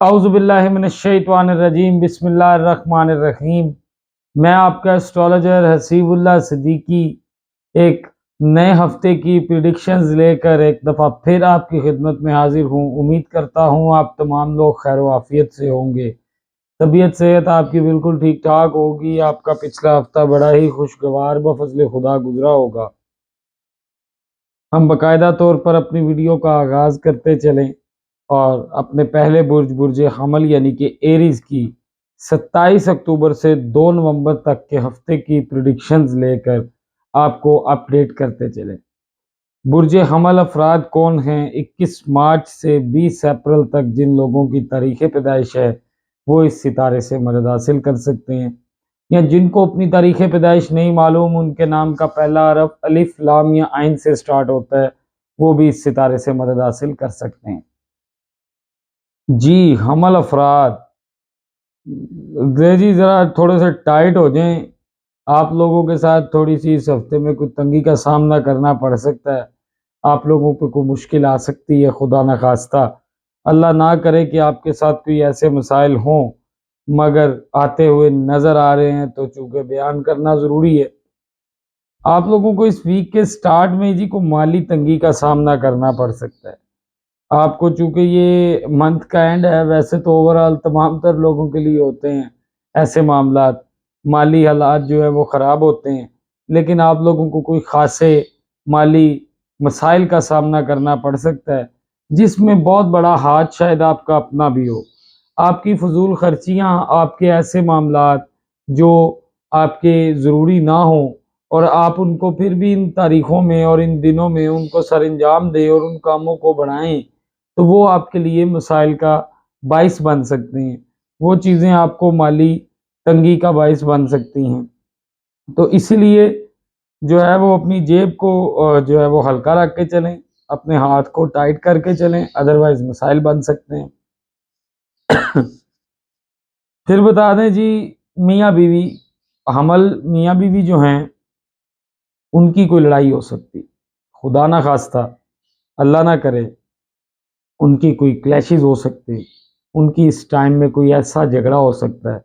اعوذ باللہ من الشیطان الرجیم، بسم اللہ الرحمن الرحیم۔ میں آپ کا اسٹرالوجر حسیب اللہ صدیقی ایک نئے ہفتے کی پریڈکشنز لے کر ایک دفعہ پھر آپ کی خدمت میں حاضر ہوں۔ امید کرتا ہوں آپ تمام لوگ خیر و عافیت سے ہوں گے، طبیعت صحت آپ کی بالکل ٹھیک ٹھاک ہوگی، آپ کا پچھلا ہفتہ بڑا ہی خوشگوار بفضل خدا گزرا ہوگا۔ ہم باقاعدہ طور پر اپنی ویڈیو کا آغاز کرتے چلیں اور اپنے پہلے برج حمل یعنی کہ ایریز کی 27 اکتوبر سے 2 نومبر تک کے ہفتے کی پریڈکشنز لے کر آپ کو اپڈیٹ کرتے چلیں۔ برج حمل افراد کون ہیں؟ 21 مارچ سے 20 اپریل تک جن لوگوں کی تاریخ پیدائش ہے وہ اس ستارے سے مدد حاصل کر سکتے ہیں، یا جن کو اپنی تاریخ پیدائش نہیں معلوم، ان کے نام کا پہلا حرف الف لام یا عین سے سٹارٹ ہوتا ہے، وہ بھی اس ستارے سے مدد حاصل کر سکتے ہیں۔ جی حمل افراد جی ذرا تھوڑے سے ٹائٹ ہو جائیں، آپ لوگوں کے ساتھ تھوڑی سی اس ہفتے میں کوئی تنگی کا سامنا کرنا پڑ سکتا ہے، آپ لوگوں پہ کوئی مشکل آ سکتی ہے، خدا نخواستہ اللہ نہ کرے کہ آپ کے ساتھ کوئی ایسے مسائل ہوں، مگر آتے ہوئے نظر آ رہے ہیں تو چونکہ بیان کرنا ضروری ہے۔ آپ لوگوں کو اس ویک کے سٹارٹ میں جی کو مالی تنگی کا سامنا کرنا پڑ سکتا ہے۔ آپ کو چونکہ یہ منتھ کا اینڈ ہے، ویسے تو اوورال تمام تر لوگوں کے لیے ہوتے ہیں ایسے معاملات، مالی حالات جو ہے وہ خراب ہوتے ہیں، لیکن آپ لوگوں کو کوئی خاصے مالی مسائل کا سامنا کرنا پڑ سکتا ہے، جس میں بہت بڑا ہاتھ شاید آپ کا اپنا بھی ہو۔ آپ کی فضول خرچیاں، آپ کے ایسے معاملات جو آپ کے ضروری نہ ہوں اور آپ ان کو پھر بھی ان تاریخوں میں اور ان دنوں میں ان کو سر انجام دیں اور ان کاموں کو بڑھائیں، تو وہ آپ کے لیے مسائل کا باعث بن سکتے ہیں، وہ چیزیں آپ کو مالی تنگی کا باعث بن سکتی ہیں۔ تو اسی لیے جو ہے وہ اپنی جیب کو جو ہے وہ ہلکا رکھ کے چلیں، اپنے ہاتھ کو ٹائٹ کر کے چلیں، ادروائز مسائل بن سکتے ہیں۔ پھر بتا دیں جی، میاں بیوی حمل میاں بیوی جو ہیں ان کی کوئی لڑائی ہو سکتی، خدا نہ خواستہ اللہ نہ کرے، ان کی کوئی کلیشز ہو سکتے، ان کی اس ٹائم میں کوئی ایسا جھگڑا ہو سکتا ہے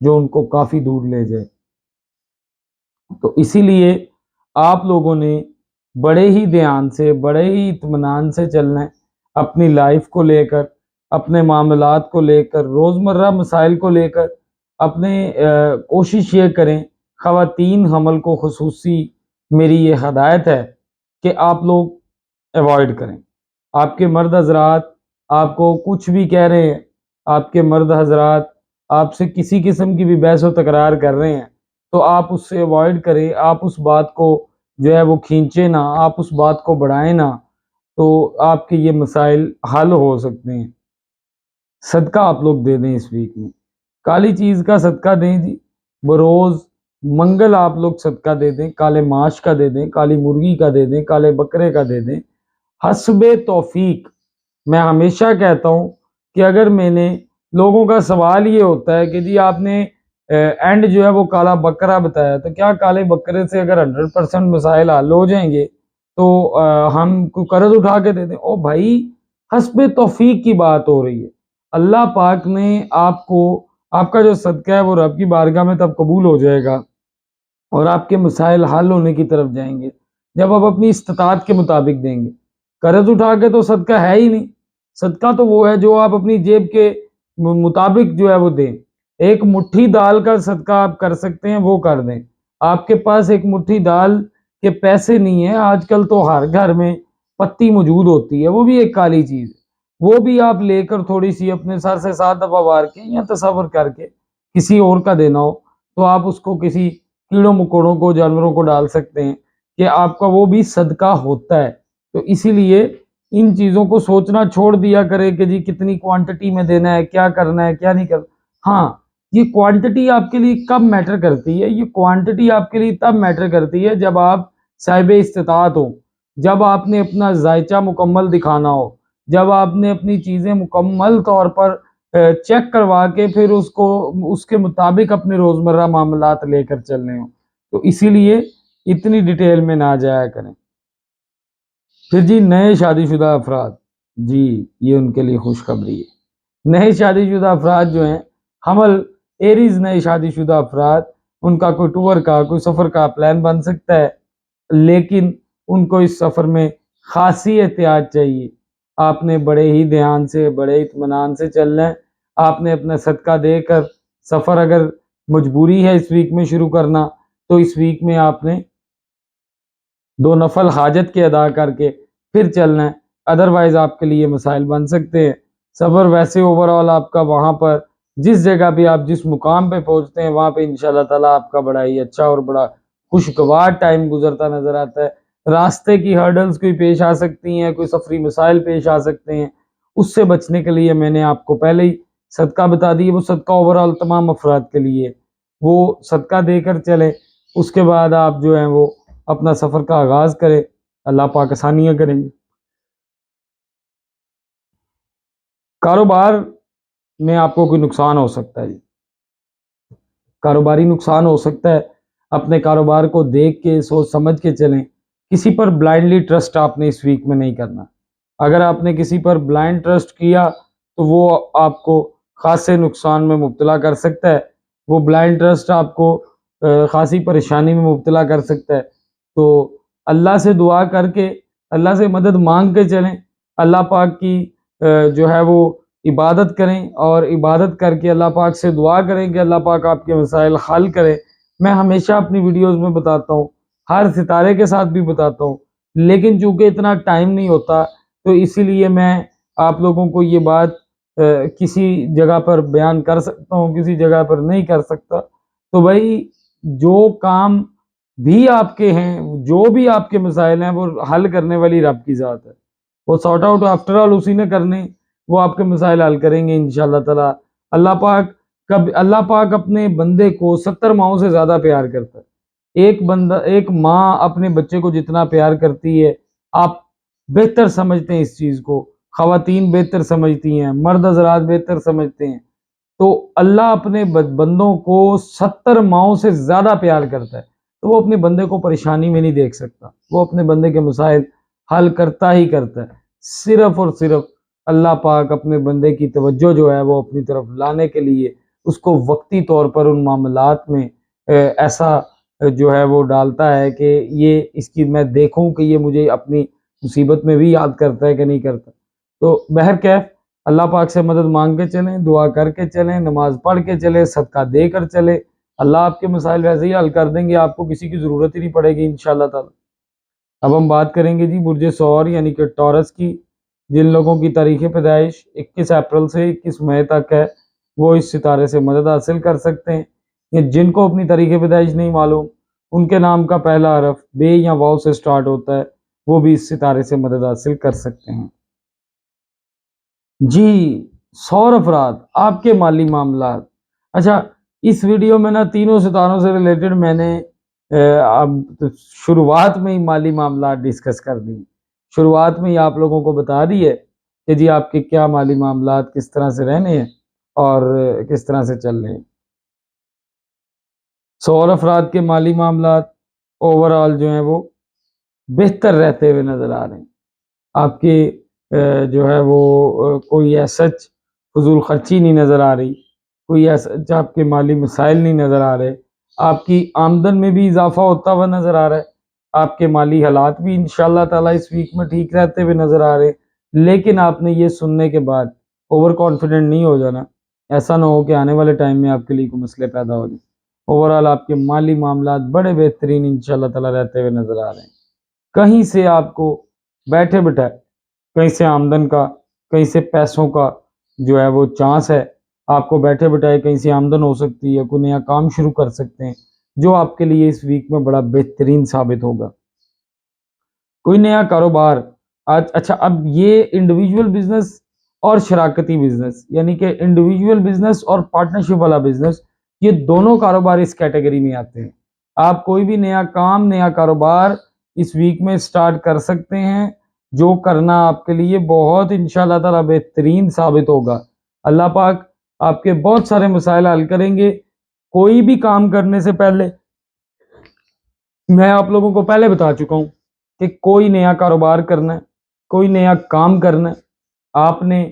جو ان کو کافی دور لے جائے۔ تو اسی لیے آپ لوگوں نے بڑے ہی دھیان سے، بڑے ہی اطمینان سے چلنا ہے، اپنی لائف کو لے کر، اپنے معاملات کو لے کر، روزمرہ مسائل کو لے کر اپنے کوشش یہ کریں، خواتین حمل کو خصوصی میری یہ ہدایت ہے کہ آپ لوگ ایوائڈ کریں۔ آپ کے مرد حضرات آپ کو کچھ بھی کہہ رہے ہیں، آپ کے مرد حضرات آپ سے کسی قسم کی بھی بحث و تکرار کر رہے ہیں، تو آپ اس سے ایوائڈ کریں، آپ اس بات کو جو ہے وہ کھینچیں نہ، آپ اس بات کو بڑھائیں نہ، تو آپ کے یہ مسائل حل ہو سکتے ہیں۔ صدقہ آپ لوگ دے دیں اس ویک میں، کالی چیز کا صدقہ دیں جی، بروز منگل آپ لوگ صدقہ دے دیں، کالے ماش کا دے دیں، کالی مرغی کا دے دیں، کالے بکرے کا دے دیں، حسب توفیق۔ میں ہمیشہ کہتا ہوں کہ اگر میں نے لوگوں کا سوال یہ ہوتا ہے کہ جی آپ نے اینڈ جو ہے وہ کالا بکرا بتایا، تو کیا کالے بکرے سے اگر 100% مسائل حل ہو جائیں گے تو ہم کو قرض اٹھا کے دے دیں؟ او بھائی، حسب توفیق کی بات ہو رہی ہے۔ اللہ پاک نے آپ کو، آپ کا جو صدقہ ہے وہ رب کی بارگاہ میں تب قبول ہو جائے گا اور آپ کے مسائل حل ہونے کی طرف جائیں گے جب آپ اپنی استطاعت کے مطابق دیں گے۔ قرض اٹھا کے تو صدقہ ہے ہی نہیں، صدقہ تو وہ ہے جو آپ اپنی جیب کے مطابق جو ہے وہ دیں۔ ایک مٹھی دال کا صدقہ آپ کر سکتے ہیں، وہ کر دیں۔ آپ کے پاس ایک مٹھی دال کے پیسے نہیں ہیں، آج کل تو ہر گھر میں پتی موجود ہوتی ہے، وہ بھی ایک کالی چیز ہے، وہ بھی آپ لے کر تھوڑی سی اپنے سر سے 7 دفعہ وار کے یا تصور کر کے کسی اور کا دینا ہو تو آپ اس کو کسی کیڑوں مکوڑوں کو، جانوروں کو ڈال سکتے ہیں کہ آپ کا وہ بھی صدقہ ہوتا ہے۔ تو اسی لیے ان چیزوں کو سوچنا چھوڑ دیا کرے کہ جی کتنی کوانٹٹی میں دینا ہے، کیا کرنا ہے، کیا نہیں کرنا۔ ہاں، یہ کوانٹٹی آپ کے لیے کب میٹر کرتی ہے؟ یہ کوانٹٹی آپ کے لیے تب میٹر کرتی ہے جب آپ صاحب استطاعت ہو، جب آپ نے اپنا ذائچہ مکمل دکھانا ہو، جب آپ نے اپنی چیزیں مکمل طور پر چیک کروا کے پھر اس کو اس کے مطابق اپنے روزمرہ معاملات لے کر چلنے ہوں۔ تو اسی لیے اتنی ڈیٹیل میں نہ جایا کریں۔ پھر جی نئے شادی شدہ افراد، جی یہ ان کے لیے خوشخبری ہے نئے شادی شدہ افراد جو ہیں حمل ایریز نئے شادی شدہ افراد، ان کا کوئی ٹور کا کوئی سفر کا پلان بن سکتا ہے، لیکن ان کو اس سفر میں خاصی احتیاط چاہیے۔ آپ نے بڑے ہی دھیان سے بڑے اطمینان سے چلنا ہے۔ آپ نے اپنا صدقہ دے کر سفر، اگر مجبوری ہے اس ویک میں شروع کرنا تو اس ویک میں آپ نے 2 نفل حاجت کے ادا کر کے پھر چلنا ہے، ادروائز آپ کے لیے مسائل بن سکتے ہیں۔ سفر ویسے اوور آل آپ کا وہاں پر جس جگہ بھی آپ جس مقام پہ پہنچتے ہیں وہاں پہ انشاءاللہ تعالیٰ آپ کا بڑا ہی اچھا اور بڑا خوشگوار ٹائم گزرتا نظر آتا ہے۔ راستے کی ہرڈلز کوئی پیش آ سکتی ہیں، کوئی سفری مسائل پیش آ سکتے ہیں، اس سے بچنے کے لیے میں نے آپ کو پہلے ہی صدقہ بتا دی ہے۔ وہ صدقہ اوور آل تمام افراد کے لیے، وہ صدقہ دے کر چلے، اس کے بعد آپ جو ہیں وہ اپنا سفر کا آغاز کرے، اللہ پاک آسانیاں کریں گے۔ کاروبار میں آپ کو کوئی نقصان ہو سکتا ہے جی، کاروباری نقصان ہو سکتا ہے۔ اپنے کاروبار کو دیکھ کے سوچ سمجھ کے چلیں، کسی پر بلائنڈلی ٹرسٹ آپ نے اس ویک میں نہیں کرنا۔ اگر آپ نے کسی پر بلائنڈ ٹرسٹ کیا تو وہ آپ کو خاصے نقصان میں مبتلا کر سکتا ہے، وہ بلائنڈ ٹرسٹ آپ کو خاصی پریشانی میں مبتلا کر سکتا ہے۔ تو اللہ سے دعا کر کے، اللہ سے مدد مانگ کے چلیں، اللہ پاک کی جو ہے وہ عبادت کریں، اور عبادت کر کے اللہ پاک سے دعا کریں کہ اللہ پاک آپ کے مسائل حل کرے۔ میں ہمیشہ اپنی ویڈیوز میں بتاتا ہوں، ہر ستارے کے ساتھ بھی بتاتا ہوں، لیکن چونکہ اتنا ٹائم نہیں ہوتا تو اسی لیے میں آپ لوگوں کو یہ بات کسی جگہ پر بیان کر سکتا ہوں، کسی جگہ پر نہیں کر سکتا۔ تو بھائی جو کام بھی آپ کے ہیں، جو بھی آپ کے مسائل ہیں، وہ حل کرنے والی رب کی ذات ہے، وہ سارٹ آؤٹ آفٹر آل اسی نے کرنے، وہ آپ کے مسائل حل کریں گے انشاءاللہ تعالی۔ اللہ پاک اپنے بندے کو 70 ماؤں سے زیادہ پیار کرتا ہے۔ ایک ماں اپنے بچے کو جتنا پیار کرتی ہے، آپ بہتر سمجھتے ہیں اس چیز کو، خواتین بہتر سمجھتی ہیں، مرد حضرات بہتر سمجھتے ہیں۔ تو اللہ اپنے بندوں کو 70 ماؤں سے زیادہ پیار کرتا ہے، تو وہ اپنے بندے کو پریشانی میں نہیں دیکھ سکتا، وہ اپنے بندے کے مسائل حل کرتا ہی کرتا ہے۔ صرف اور صرف اللہ پاک اپنے بندے کی توجہ جو ہے وہ اپنی طرف لانے کے لیے اس کو وقتی طور پر ان معاملات میں ایسا جو ہے وہ ڈالتا ہے کہ یہ اس کی میں دیکھوں کہ یہ مجھے اپنی مصیبت میں بھی یاد کرتا ہے کہ نہیں کرتا۔ تو بہرکیف اللہ پاک سے مدد مانگ کے چلیں، دعا کر کے چلیں، نماز پڑھ کے چلیں، صدقہ دے کر چلیں، اللہ آپ کے مسائل ویسے ہی حل کر دیں گے، آپ کو کسی کی ضرورت ہی نہیں پڑے گی انشاءاللہ تعالی۔ اب ہم بات کریں گے جی برج ثور یعنی کہ ٹورس کی۔ جن لوگوں کی تاریخ پیدائش 21 اپریل سے 21 مئی تک ہے وہ اس ستارے سے مدد حاصل کر سکتے ہیں، یا جن کو اپنی تاریخ پیدائش نہیں معلوم، ان کے نام کا پہلا حرف بے یا واو سے سٹارٹ ہوتا ہے، وہ بھی اس ستارے سے مدد حاصل کر سکتے ہیں۔ جی، سور افراد آپ کے مالی معاملات۔ اچھا، اس ویڈیو میں نا تینوں ستاروں سے ریلیٹڈ میں نے اب شروعات میں ہی مالی معاملات ڈسکس کر دی، شروعات میں ہی آپ لوگوں کو بتا دی ہے کہ جی آپ کے کیا مالی معاملات کس طرح سے رہنے ہیں اور کس طرح سے چل رہے ہیں۔ سور افراد کے مالی معاملات اوور آل جو ہیں وہ بہتر رہتے ہوئے نظر آ رہے ہیں۔ آپ کے جو ہے وہ کوئی ایسا فضول خرچی نہیں نظر آ رہی، کوئی ایسا آپ کے مالی مسائل نہیں نظر آ رہے، آپ کی آمدن میں بھی اضافہ ہوتا ہوا نظر آ رہا ہے، آپ کے مالی حالات بھی انشاءاللہ تعالیٰ اس ویک میں ٹھیک رہتے ہوئے نظر آ رہے ہیں۔ لیکن آپ نے یہ سننے کے بعد اوور کانفیڈنٹ نہیں ہو جانا، ایسا نہ ہو کہ آنے والے ٹائم میں آپ کے لیے کوئی مسئلے پیدا ہو جائیں۔ اوور آل آپ کے مالی معاملات بڑے بہترین انشاءاللہ تعالیٰ رہتے ہوئے نظر آ رہے ہیں۔ کہیں سے آپ کو بیٹھے بٹھائے کہیں سے آمدن کا، کہیں سے پیسوں کا جو ہے وہ چانس ہے، آپ کو بیٹھے بٹھائے کہیں سے آمدن ہو سکتی ہے، کوئی نیا کام شروع کر سکتے ہیں جو آپ کے لیے اس ویک میں بڑا بہترین ثابت ہوگا۔ کوئی نیا کاروبار اچھا، اب یہ انڈیویجول بزنس اور شراکتی بزنس یعنی کہ انڈیویجول بزنس اور پارٹنرشپ والا بزنس، یہ دونوں کاروبار اس کیٹیگری میں آتے ہیں۔ آپ کوئی بھی نیا کام، نیا کاروبار اس ویک میں سٹارٹ کر سکتے ہیں، جو کرنا آپ کے لیے بہت انشاءاللہ تعالی بہترین ثابت ہوگا۔ اللہ پاک آپ کے بہت سارے مسائل حل کریں گے۔ کوئی بھی کام کرنے سے پہلے میں آپ لوگوں کو پہلے بتا چکا ہوں کہ کوئی نیا کاروبار کرنا ہے، کوئی نیا کام کرنا ہے، آپ نے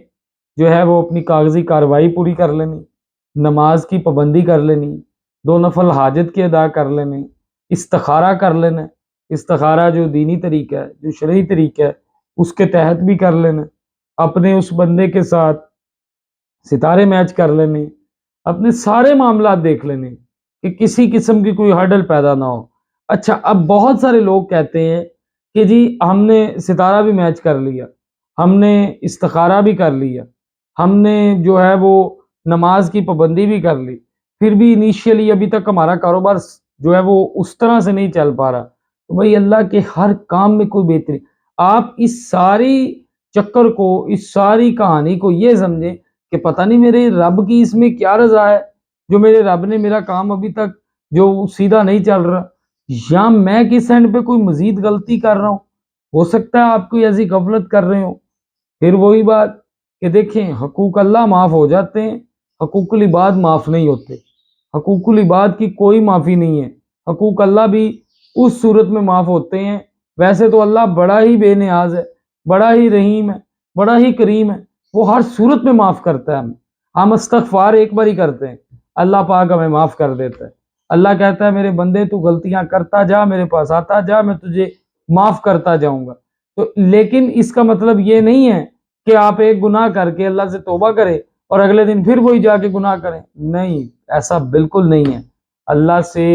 جو ہے وہ اپنی کاغذی کارروائی پوری کر لینی، نماز کی پابندی کر لینی، 2 نفل حاجت کے ادا کر لینے، استخارہ کر لینا، استخارہ جو دینی طریقہ ہے، جو شرعی طریقہ ہے، اس کے تحت بھی کر لینا، اپنے اس بندے کے ساتھ ستارے میچ کر لینے، اپنے سارے معاملات دیکھ لینے کہ کسی قسم کی کوئی ہرڈل پیدا نہ ہو۔ اچھا، اب بہت سارے لوگ کہتے ہیں کہ جی ہم نے ستارہ بھی میچ کر لیا، ہم نے استخارہ بھی کر لیا، ہم نے جو ہے وہ نماز کی پابندی بھی کر لی، پھر بھی انیشیلی ابھی تک ہمارا کاروبار جو ہے وہ اس طرح سے نہیں چل پا رہا۔ تو بھائی اللہ کے ہر کام میں کوئی بہتری، آپ اس ساری چکر کو، اس ساری کہانی کو یہ سمجھیں کہ پتہ نہیں میرے رب کی اس میں کیا رضا ہے، جو میرے رب نے میرا کام ابھی تک جو سیدھا نہیں چل رہا، یا میں کس اینڈ پہ کوئی مزید غلطی کر رہا ہوں۔ ہو سکتا ہے آپ کوئی ایسی غفلت کر رہے ہو۔ پھر وہی بات کہ دیکھیں، حقوق اللہ معاف ہو جاتے ہیں، حقوق العباد معاف نہیں ہوتے۔ حقوق العباد کی کوئی معافی نہیں ہے، حقوق اللہ بھی اس صورت میں معاف ہوتے ہیں۔ ویسے تو اللہ بڑا ہی بے نیاز ہے، بڑا ہی رحیم ہے، بڑا ہی کریم ہے، وہ ہر صورت میں معاف کرتا ہے ہم استغفار ایک بار ہی کرتے ہیں، اللہ پاک ہمیں معاف کر دیتا ہے۔ اللہ کہتا ہے میرے بندے تو غلطیاں کرتا جا، میرے پاس آتا جا، میں تجھے معاف کرتا جاؤں گا۔ تو لیکن اس کا مطلب یہ نہیں ہے کہ آپ ایک گناہ کر کے اللہ سے توبہ کریں اور اگلے دن پھر وہی جا کے گناہ کریں، نہیں، ایسا بالکل نہیں ہے۔ اللہ سے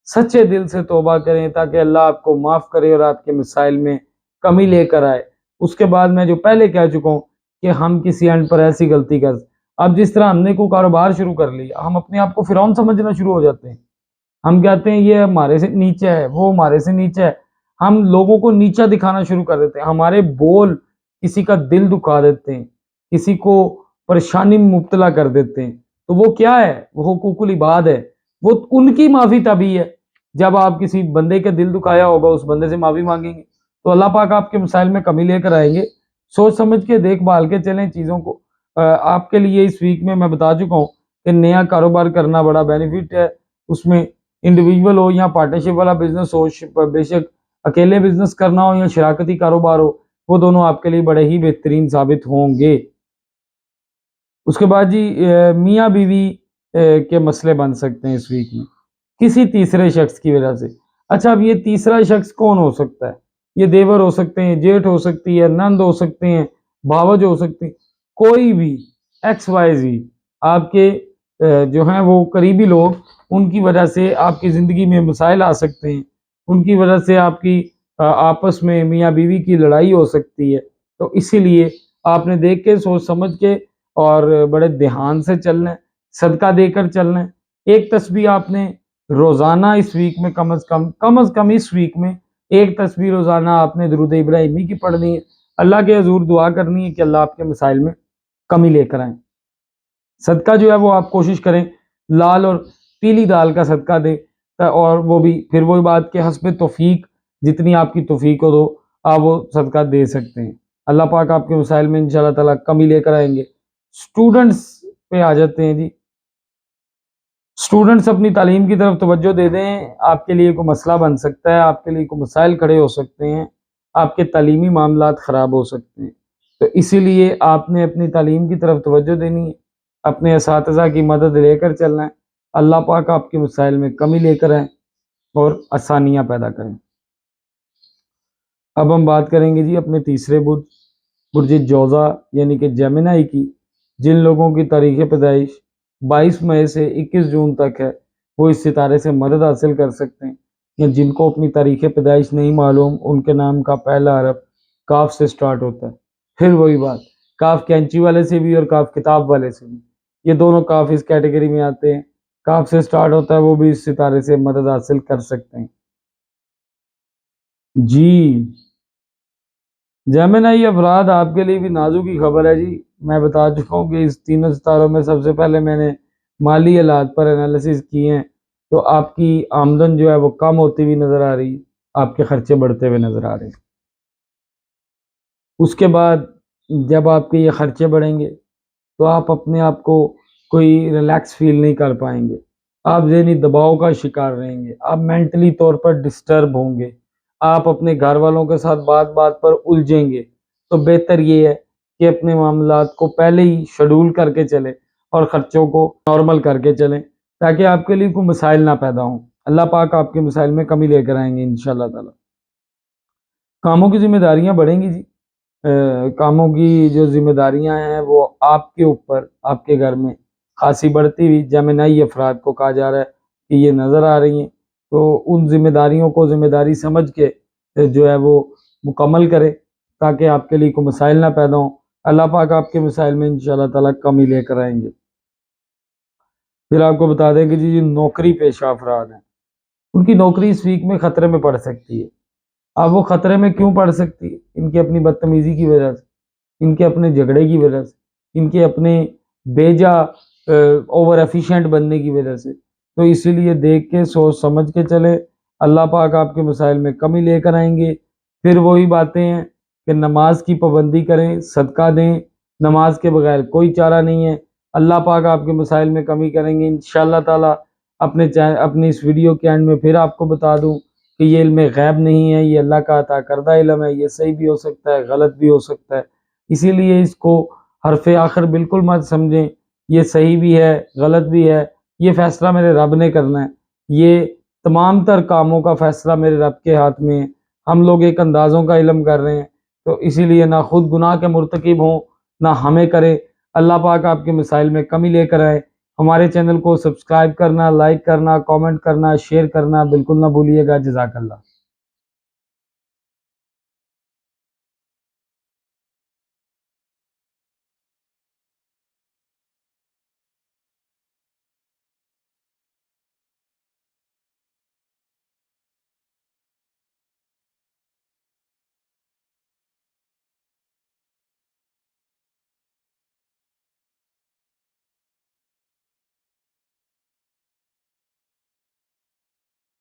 سچے دل سے توبہ کریں تاکہ اللہ آپ کو معاف کرے اور آپ کے مسائل میں کمی لے کر آئے۔ اس کے بعد میں جو پہلے کہہ چکا ہوں کہ ہم کسی اینڈ پر ایسی غلطی کر، اب جس طرح ہم نے کوئی کاروبار شروع کر لیا، ہم اپنے آپ کو فرعون سمجھنا شروع ہو جاتے ہیں۔ ہم کہتے ہیں یہ ہمارے سے نیچے ہے، وہ ہمارے سے نیچے ہے، ہم لوگوں کو نیچا دکھانا شروع کر دیتے ہیں، ہمارے بول کسی کا دل دکھا دیتے ہیں، کسی کو پریشانی میں مبتلا کر دیتے ہیں۔ تو وہ کیا ہے؟ وہ حقوق العباد ہے، وہ ان کی معافی تبھی ہے جب آپ کسی بندے کے دل دکھایا ہوگا، اس بندے سے معافی مانگیں گے تو اللہ پاک آپ کے مسائل میں کمی لے کر آئیں گے۔ سوچ سمجھ کے دیکھ بھال کے چلیں چیزوں کو۔ آپ کے لیے اس ویک میں بتا چکا ہوں کہ نیا کاروبار کرنا بڑا بینیفٹ ہے، اس میں انڈیویجول ہو یا پارٹنرشپ والا بزنس ہو، بے شک اکیلے بزنس کرنا ہو یا شراکتی کاروبار ہو، وہ دونوں آپ کے لیے بڑے ہی بہترین ثابت ہوں گے۔ اس کے بعد جی میاں بیوی کے مسئلے بن سکتے ہیں اس ویک میں کسی تیسرے شخص کی وجہ سے۔ اچھا، اب یہ تیسرا شخص کون ہو سکتا ہے؟ یہ دیور ہو سکتے ہیں، جیٹھ ہو سکتی ہے، نند ہو سکتے ہیں، بھاوج ہو سکتے ہیں، کوئی بھی ایکس وائی زی آپ کے جو ہیں وہ قریبی لوگ، ان کی وجہ سے آپ کی زندگی میں مسائل آ سکتے ہیں، ان کی وجہ سے آپ کی آپس میں میاں بیوی کی لڑائی ہو سکتی ہے۔ تو اسی لیے آپ نے دیکھ کے، سوچ سمجھ کے اور بڑے دھیان سے چلنا ہے، صدقہ دے کر چلنا ہے۔ ایک تسبیح آپ نے روزانہ اس ویک میں کم از کم اس ویک میں ایک تسبیح روزانہ آپ نے درود ابراہیمی کی پڑھنی ہے، اللہ کے حضور دعا کرنی ہے کہ اللہ آپ کے مسائل میں کمی لے کر آئیں۔ صدقہ جو ہے وہ آپ کوشش کریں لال اور پیلی دال کا صدقہ دیں، اور وہ بھی پھر وہی بات کہ حسب توفیق، جتنی آپ کی توفیق ہو تو آپ وہ صدقہ دے سکتے ہیں۔ اللہ پاک آپ کے مسائل میں انشاءاللہ تعالیٰ کمی لے کر آئیں گے۔ سٹوڈنٹس پہ آ جاتے ہیں جی۔ سٹوڈنٹس اپنی تعلیم کی طرف توجہ دے دیں، آپ کے لیے کوئی مسئلہ بن سکتا ہے، آپ کے لیے کوئی مسائل کھڑے ہو سکتے ہیں، آپ کے تعلیمی معاملات خراب ہو سکتے ہیں۔ تو اسی لیے آپ نے اپنی تعلیم کی طرف توجہ دینی ہے، اپنے اساتذہ کی مدد لے کر چلنا ہے۔ اللہ پاک آپ کے مسائل میں کمی لے کر آئیں اور آسانیاں پیدا کریں۔ اب ہم بات کریں گے جی اپنے تیسرے برج جوزا یعنی کہ جیمنائی کی، جن لوگوں کی تاریخ پیدائش 22 مئی سے 21 جون تک ہے، وہ اس ستارے سے مدد حاصل کر سکتے ہیں، یا جن کو اپنی تاریخ پیدائش نہیں معلوم، ان کے نام کا پہلا حرف کاف سے سٹارٹ ہوتا ہے۔ پھر وہی بات، کاف کینچی والے سے بھی اور کاف کتاب والے سے بھی، یہ دونوں کاف اس کیٹیگری میں آتے ہیں۔ کاف سے سٹارٹ ہوتا ہے، وہ بھی اس ستارے سے مدد حاصل کر سکتے ہیں جی۔ جیمنائی افراد آپ کے لیے بھی نازک کی خبر ہے جی۔ میں بتا چکا ہوں کہ اس تینوں ستاروں میں سب سے پہلے میں نے مالی حالات پر انالیسس کیے ہیں، تو آپ کی آمدن جو ہے وہ کم ہوتی ہوئی نظر آ رہی، آپ کے خرچے بڑھتے ہوئے نظر آ رہے ہیں۔ اس کے بعد جب آپ کے یہ خرچے بڑھیں گے تو آپ اپنے آپ کو کوئی ریلیکس فیل نہیں کر پائیں گے، آپ ذہنی دباؤ کا شکار رہیں گے، آپ مینٹلی طور پر ڈسٹرب ہوں گے، آپ اپنے گھر والوں کے ساتھ بات بات پر الجھیں گے۔ تو بہتر یہ ہے کہ اپنے معاملات کو پہلے ہی شیڈول کر کے چلیں اور خرچوں کو نارمل کر کے چلیں تاکہ آپ کے لیے کوئی مسائل نہ پیدا ہوں۔ اللہ پاک آپ کے مسائل میں کمی لے کر آئیں گے انشاءاللہ تعالی۔ کاموں کی ذمہ داریاں بڑھیں گی جی، کاموں کی جو ذمہ داریاں ہیں وہ آپ کے اوپر، آپ کے گھر میں خاصی بڑھتی ہوئی جمع نئی افراد کو کہا جا رہا ہے کہ یہ نظر آ رہی ہیں، تو ان ذمہ داریوں کو ذمہ داری سمجھ کے جو ہے وہ مکمل کرے تاکہ آپ کے لیے کوئی مسائل نہ پیدا ہوں۔ اللہ پاک آپ کے مسائل میں انشاءاللہ تعالیٰ کمی لے کر آئیں گے۔ پھر آپ کو بتا دیں کہ جی نوکری پیشہ افراد ہیں، ان کی نوکری اس ویک میں خطرے میں پڑ سکتی ہے۔ اب وہ خطرے میں کیوں پڑ سکتی ہے؟ ان کی اپنی بدتمیزی کی وجہ سے، ان کے اپنے جھگڑے کی وجہ سے، ان کے اپنے بیجا اوور ایفیشینٹ بننے کی وجہ سے۔ تو اسی لیے دیکھ کے سوچ سمجھ کے چلے، اللہ پاک آپ کے مسائل میں کمی لے کر آئیں گے۔ پھر وہی باتیں ہیں کہ نماز کی پابندی کریں، صدقہ دیں، نماز کے بغیر کوئی چارہ نہیں ہے۔ اللہ پاک آپ کے مسائل میں کمی کریں گے انشاءاللہ تعالی۔ اپنی اس ویڈیو کے اینڈ میں پھر آپ کو بتا دوں کہ یہ علم غیب نہیں ہے، یہ اللہ کا عطا کردہ علم ہے، یہ صحیح بھی ہو سکتا ہے، غلط بھی ہو سکتا ہے، اسی لیے اس کو حرف آخر بالکل مت سمجھیں، یہ صحیح بھی ہے غلط بھی ہے، یہ فیصلہ میرے رب نے کرنا ہے، یہ تمام تر کاموں کا فیصلہ میرے رب کے ہاتھ میں ہے۔ ہم لوگ ایک اندازوں کا علم کر رہے ہیں، تو اسی لیے نہ خود گناہ کے مرتکب ہوں نہ ہمیں کرے۔ اللہ پاک آپ کے مسائل میں کمی لے کر آئے۔ ہمارے چینل کو سبسکرائب کرنا، لائک کرنا، کامنٹ کرنا، شیئر کرنا بالکل نہ بھولیے گا۔ جزاک اللہ۔